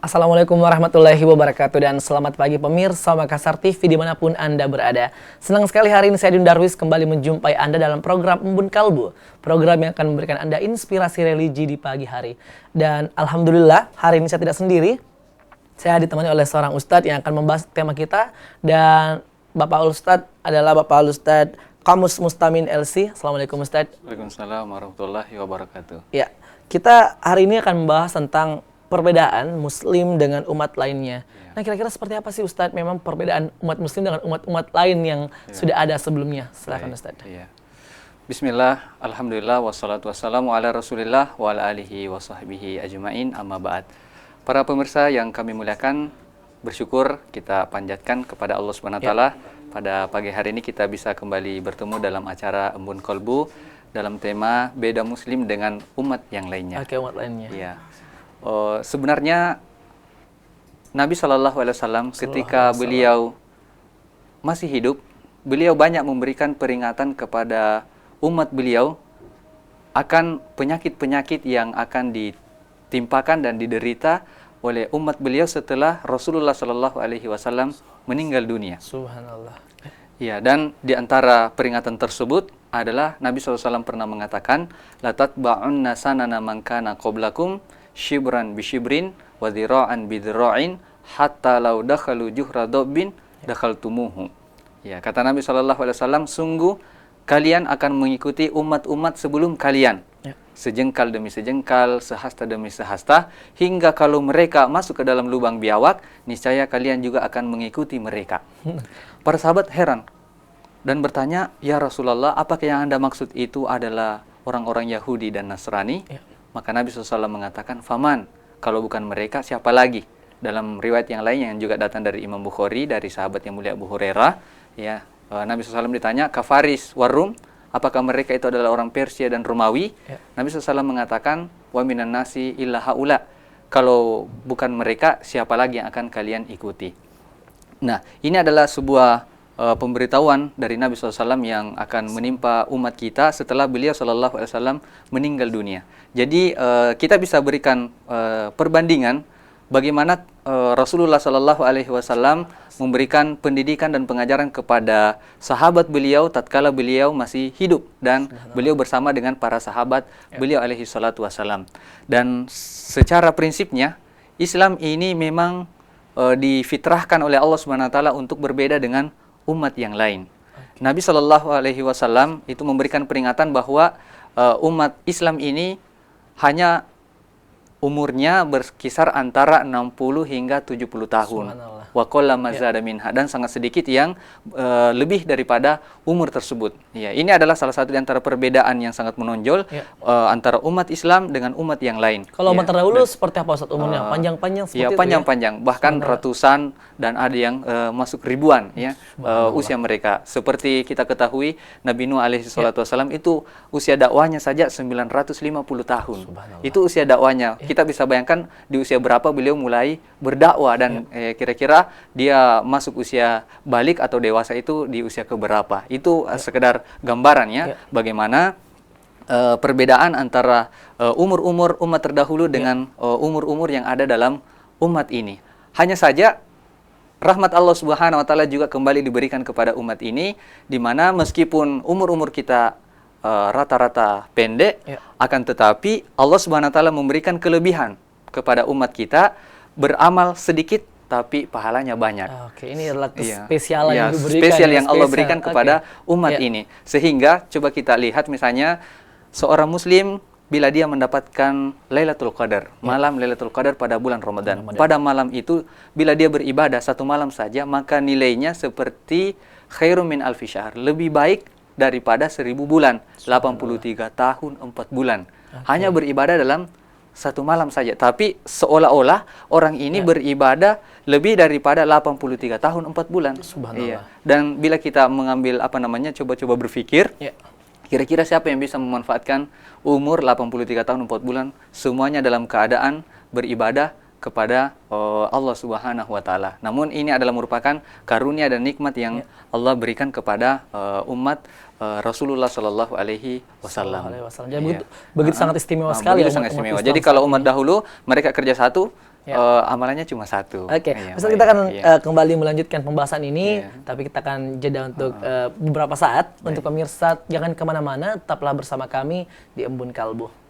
Assalamualaikum warahmatullahi wabarakatuh dan selamat pagi pemirsa Makassar TV dimanapun Anda berada. Senang sekali hari ini saya Dun Darwis kembali menjumpai Anda dalam program Embun Kalbu. Program yang akan memberikan Anda inspirasi religi di pagi hari. Dan Alhamdulillah hari ini saya tidak sendiri. Saya ditemani oleh seorang ustadz yang akan membahas tema kita. Dan Bapak Ustadz adalah Bapak Ustadz Kamus Mustamin LC. Assalamualaikum Ustadz. Waalaikumsalam warahmatullahi wabarakatuh. Ya, kita hari ini akan membahas tentang perbedaan Muslim dengan umat lainnya. Nah, kira-kira seperti apa sih Ustadz memang perbedaan umat Muslim dengan umat-umat lain yang sudah ada sebelumnya? Silakan Ustadz. Bismillah, alhamdulillah, wassalatu wassalamu ala rasulillah wa ala alihi wa sahbihi ajma'in, amma ba'd. Para pemirsa yang kami muliakan, bersyukur kita panjatkan kepada Allah Subhanahu wa taala. Pada pagi hari ini kita bisa kembali bertemu dalam acara Embun Kalbu dalam tema beda Muslim dengan umat yang lainnya. Oke, umat lainnya. Iya. Sebenarnya Nabi SAW ketika beliau masih hidup, beliau banyak memberikan peringatan kepada umat beliau akan penyakit-penyakit yang akan ditimpakan dan diderita oleh umat beliau setelah Rasulullah SAW meninggal dunia. Subhanallah. Ya, dan di antara peringatan tersebut adalah Nabi SAW pernah mengatakan, la tatba'unna sanana man kana qablakum shibran bi shibrin wa dhira'an bi dhira'in hatta law dakhalu juhra dabbin dakhaltumuhu. Ya, kata Nabi SAW, sungguh kalian akan mengikuti umat-umat sebelum kalian. Sejengkal demi sejengkal, sehasta demi sehasta, hingga kalau mereka masuk ke dalam lubang biawak, niscaya kalian juga akan mengikuti mereka. Para sahabat heran dan bertanya, "Ya Rasulullah, apakah yang Anda maksud itu adalah orang-orang Yahudi dan Nasrani?" Maka Nabi SAW mengatakan, "Faman, kalau bukan mereka siapa lagi?" Dalam riwayat yang lain yang juga datang dari Imam Bukhari, dari sahabat yang mulia Abu Hurairah, ya, Nabi SAW ditanya, "Kafaris warum?" Apakah mereka itu adalah orang Persia dan Romawi? Nabi SAW mengatakan, "Wa minan nasi illa haula." Kalau bukan mereka, siapa lagi yang akan kalian ikuti? Nah, ini adalah sebuah pemberitahuan dari Nabi SAW yang akan menimpa umat kita setelah beliau SAW meninggal dunia. Jadi kita bisa berikan perbandingan bagaimana Rasulullah SAW memberikan pendidikan dan pengajaran kepada sahabat beliau tatkala beliau masih hidup dan beliau bersama dengan para sahabat beliau SAW. Dan secara prinsipnya Islam ini memang difitrahkan oleh Allah Subhanahu wa taala untuk berbeda dengan umat yang lain. Nabi SAW itu memberikan peringatan bahwa umat Islam ini hanya umurnya berkisar antara 60 hingga 70 tahun. Wa qalla mazada minha, dan sangat sedikit yang lebih daripada umur tersebut. Ya, ini adalah salah satu di antara perbedaan yang sangat menonjol antara umat Islam dengan umat yang lain. Kalau umat terdahulu seperti apa Ustaz umurnya? Panjang-panjang seperti itu? Panjang-panjang, bahkan ratusan dan ada yang masuk ribuan usia mereka. Seperti kita ketahui Nabi Nuh alaihi salatu wasallam itu usia dakwahnya saja 950 tahun. Itu usia dakwahnya. Kita bisa bayangkan di usia berapa beliau mulai berdakwah dan kira-kira dia masuk usia balik atau dewasa itu di usia keberapa. Itu sekedar gambarannya bagaimana perbedaan antara umur-umur umat terdahulu dengan umur-umur yang ada dalam umat ini. Hanya saja rahmat Allah Subhanahu wa taala juga kembali diberikan kepada umat ini, di mana meskipun umur-umur kita rata-rata pendek, akan tetapi Allah Subhanahu wa taala memberikan kelebihan kepada umat kita, beramal sedikit tapi pahalanya banyak. Oke, ini adalah spesial yang diberikan. Spesial yang Allah berikan kepada umat ini. Sehingga coba kita lihat misalnya seorang muslim bila dia mendapatkan Lailatul Qadar, malam Lailatul Qadar pada bulan Ramadan. Pada malam itu bila dia beribadah satu malam saja, maka nilainya seperti khairum min alfi syahr, lebih baik daripada 1000 bulan, 83 tahun 4 bulan. Hanya beribadah dalam satu malam saja. Tapi seolah-olah orang ini beribadah lebih daripada 83 tahun 4 bulan. Subhanallah. Dan bila kita mengambil coba-coba berpikir, kira-kira siapa yang bisa memanfaatkan umur 83 tahun 4 bulan semuanya dalam keadaan beribadah kepada Allah Subhanahu wa taala. Namun ini adalah merupakan karunia dan nikmat yang Allah berikan kepada umat Rasulullah Shallallahu alaihi wasallam. Jadi begitu sangat istimewa sekali. Begitu sangat istimewa. Jadi kalau umat dahulu mereka kerja satu, amalannya cuma satu. Oke, Iya, Ustaz, baik. kita akan Iya. kembali melanjutkan pembahasan ini, Iya. tapi kita akan jeda untuk beberapa saat. Untuk pemirsa, jangan kemana-mana, tetaplah bersama kami di Embun Kalbu.